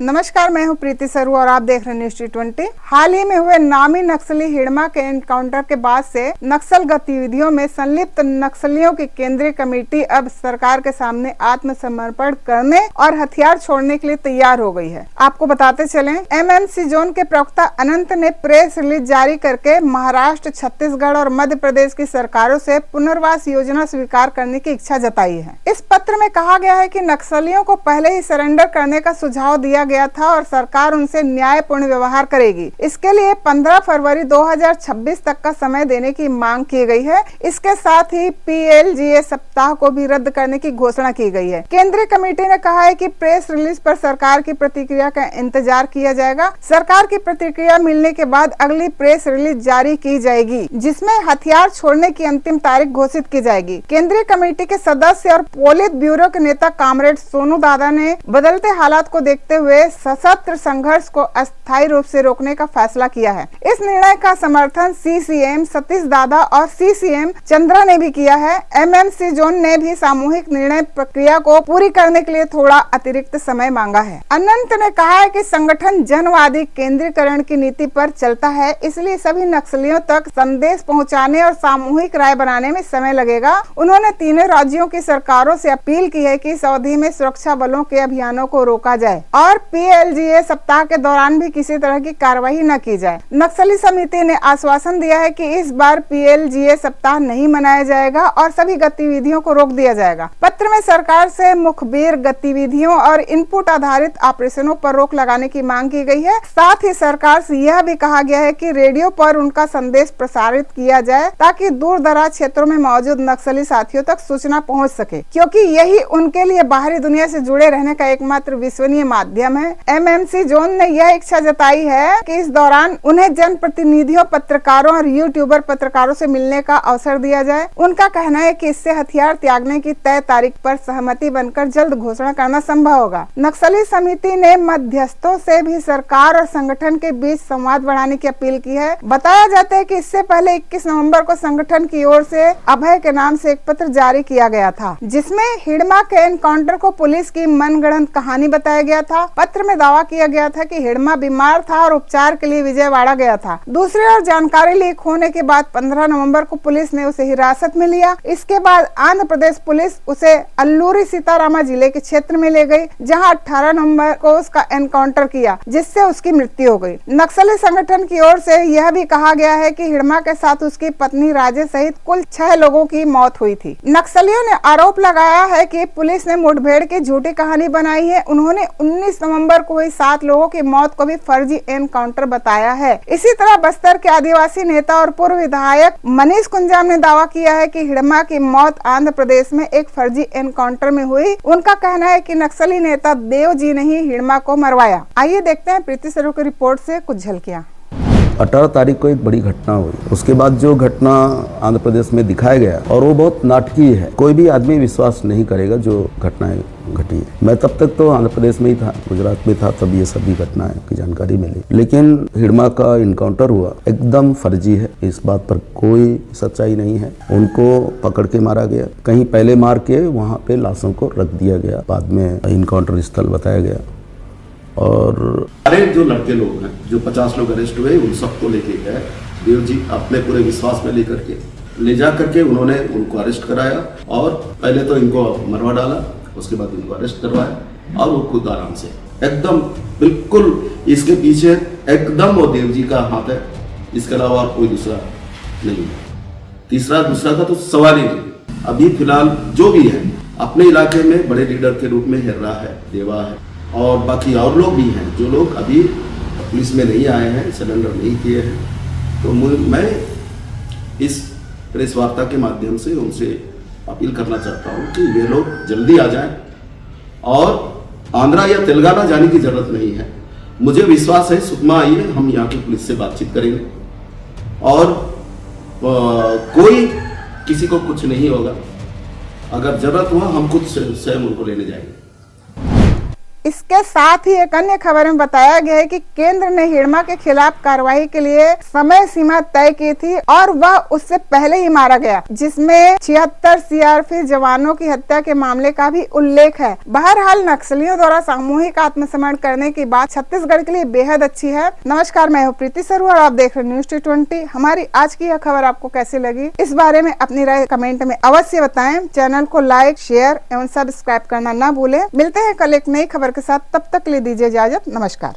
नमस्कार, मैं हूं प्रीति सरू और आप देख रहे हैं न्यूज़ T20। हाल ही में हुए नामी नक्सली हिड़मा के एनकाउंटर के बाद से नक्सल गतिविधियों में संलिप्त नक्सलियों की केंद्रीय कमेटी अब सरकार के सामने आत्मसमर्पण करने और हथियार छोड़ने के लिए तैयार हो गई है। आपको बताते चलें, MMC जोन के प्रवक्ता अनंत ने प्रेस रिलीज जारी करके महाराष्ट्र, छत्तीसगढ़ और मध्य प्रदेश की सरकारों से पुनर्वास योजना स्वीकार करने की इच्छा जताई है। इस पत्र में कहा गया है कि नक्सलियों को पहले ही सरेंडर करने का सुझाव दिया गया था और सरकार उनसे न्यायपूर्ण व्यवहार करेगी। इसके लिए 15 फरवरी 2026 तक का समय देने की मांग की गई है। इसके साथ ही PLGA सप्ताह को भी रद्द करने की घोषणा की गई है। केंद्रीय कमेटी ने कहा है कि प्रेस रिलीज पर सरकार की प्रतिक्रिया का इंतजार किया जाएगा। सरकार की प्रतिक्रिया मिलने के बाद अगली प्रेस रिलीज जारी की जाएगी, जिसमें हथियार छोड़ने की अंतिम तारीख घोषित की जाएगी। केंद्रीय कमेटी के सदस्य और पोलित ब्यूरो के नेता कामरेड सोनू दादा ने बदलते हालात को देखते हुए सशस्त्र संघर्ष को अस्थायी रूप से रोकने का फैसला किया है। इस निर्णय का समर्थन CCM सतीश दादा और CCM चंद्रा ने भी किया है। MMC जोन ने भी सामूहिक निर्णय प्रक्रिया को पूरी करने के लिए थोड़ा अतिरिक्त समय मांगा है। अनंत ने कहा है कि संगठन जनवादी केंद्रीकरण की नीति पर चलता है, इसलिए सभी नक्सलियों तक संदेश पहुंचाने और सामूहिक राय बनाने में समय लगेगा। उन्होंने तीनों राज्यों की सरकारों से अपील की है कि इस अवधि में सुरक्षा बलों के अभियानों को रोका जाए और PLGA सप्ताह के दौरान भी किसी तरह की कार्रवाई न की जाए। नक्सली समिति ने आश्वासन दिया है कि इस बार PLGA सप्ताह नहीं मनाया जाएगा और सभी गतिविधियों को रोक दिया जाएगा। पत्र में सरकार से मुखबिर गतिविधियों और इनपुट आधारित ऑपरेशनों पर रोक लगाने की मांग की गई है। साथ ही सरकार से यह भी कहा गया है कि रेडियो पर उनका संदेश प्रसारित किया जाए ताकि दूर दराज क्षेत्रों में मौजूद नक्सली साथियों तक सूचना पहुंच सके, क्योंकि यही उनके लिए बाहरी दुनिया से जुड़े रहने का एकमात्र विश्वसनीय माध्यम है। MMC जोन ने यह इच्छा जताई है कि इस दौरान उन्हें जनप्रतिनिधियों, पत्रकारों और यूट्यूबर पत्रकारों से मिलने का अवसर दिया जाए। उनका कहना है कि इससे हथियार त्यागने की तय तारीख पर सहमति बनकर जल्द घोषणा करना संभव होगा। नक्सली समिति ने मध्यस्थों से भी सरकार और संगठन के बीच संवाद बढ़ाने की अपील की है। बताया जाता है कि इससे पहले 21 नवंबर को संगठन की ओर से अभय के नाम से एक पत्र जारी किया गया था, जिसमें हिड़मा के एनकाउंटर को पुलिस की मनगढ़ंत कहानी बताया गया था। पत्र में दावा किया गया था कि हिड़मा बीमार था और उपचार के लिए विजयवाड़ा गया था। दूसरी ओर जानकारी लीक होने के बाद 15 नवंबर को पुलिस ने उसे हिरासत में लिया। इसके बाद आंध्र प्रदेश पुलिस उसे अल्लूरी सीतारामा जिले के क्षेत्र में ले गई, जहां 18 नवंबर को उसका एनकाउंटर किया, जिससे उसकी मृत्यु हो गई। नक्सली संगठन की ओर से यह भी कहा गया है कि हिड़मा के साथ उसकी पत्नी राजेश सहित कुल 6 लोगों की मौत हुई थी। नक्सलियों ने आरोप लगाया है कि पुलिस ने मुठभेड़ की झूठी कहानी बनाई है। उन्होंने 19 नवंबर को हुई 7 लोगों की मौत को भी फर्जी एनकाउंटर बताया है। इसी तरह बस्तर के आदिवासी नेता और पूर्व विधायक मनीष कुंजाम ने दावा किया है कि हिड़मा की मौत आंध्र प्रदेश में एक फर्जी एनकाउंटर में हुई। उनका कहना है कि नक्सली नेता देव जी ने ही हिड़मा को मरवाया। आइए देखते हैं प्रीति सरू की रिपोर्ट से कुछ झलकियां। 18 तारीख को एक बड़ी घटना हुई। उसके बाद जो घटना आंध्र प्रदेश में दिखाया गया और वो बहुत नाटकीय है। कोई भी आदमी विश्वास नहीं करेगा जो घटनाएं घटी है। मैं तब तक तो आंध्र प्रदेश में ही था, गुजरात में था, तब ये सभी घटनाएं की जानकारी मिली। लेकिन हिड़मा का इनकाउंटर हुआ एकदम फर्जी है, इस बात पर कोई सच्चाई नहीं है। उनको पकड़ के मारा गया, कहीं पहले मार के वहाँ पे लाशों को रख दिया गया, बाद में इनकाउंटर स्थल बताया गया। और सारे जो लड़के लोग हैं, जो 50 लोग अरेस्ट हुए, उन सबको लेके गए देव जी अपने पूरे विश्वास में लेकर के ले जा करके उन्होंने उनको अरेस्ट कराया और पहले तो इनको मरवा डाला, उसके बाद इनको अरेस्ट करवाया और वो खुद आराम से एकदम बिल्कुल इसके पीछे एकदम वो देव जी का हाथ है, इसके अलावा और कोई दूसरा नहीं। दूसरा का तो सवाल ही नहीं। अभी फिलहाल जो भी है अपने इलाके में बड़े लीडर के रूप में हिर्रा है, देवा है और बाकी और लोग भी हैं जो लोग अभी पुलिस में नहीं आए हैं, सरेंडर नहीं किए हैं। तो मैं इस प्रेस वार्ता के माध्यम से उनसे अपील करना चाहता हूं कि वे लोग जल्दी आ जाएं और आंध्रा या तेलंगाना जाने की जरूरत नहीं है। मुझे विश्वास है सुकमा आइए, हम यहाँ की पुलिस से बातचीत करेंगे और कोई किसी को कुछ नहीं होगा। अगर जरूरत हुआ हम खुद स्वयं उनको लेने जाएंगे। इसके साथ ही एक अन्य खबर में बताया गया है कि केंद्र ने हिड़मा के खिलाफ कार्रवाई के लिए समय सीमा तय की थी और वह उससे पहले ही मारा गया, जिसमें 76 सीआरपीएफ जवानों की हत्या के मामले का भी उल्लेख है। बहरहाल नक्सलियों द्वारा सामूहिक आत्मसमर्पण करने की बात छत्तीसगढ़ के लिए बेहद अच्छी है। नमस्कार, मैं हूँ प्रीति सरू और आप देख रहे हैं न्यूज़ T20। हमारी आज की यह खबर आपको कैसी लगी, इस बारे में अपनी राय कमेंट में अवश्य बताएं। चैनल को लाइक, शेयर एवं सब्सक्राइब करना ना भूलें। मिलते हैं कल एक नई खबर के साथ, तब तक ले दीजिए इजाजत। नमस्कार।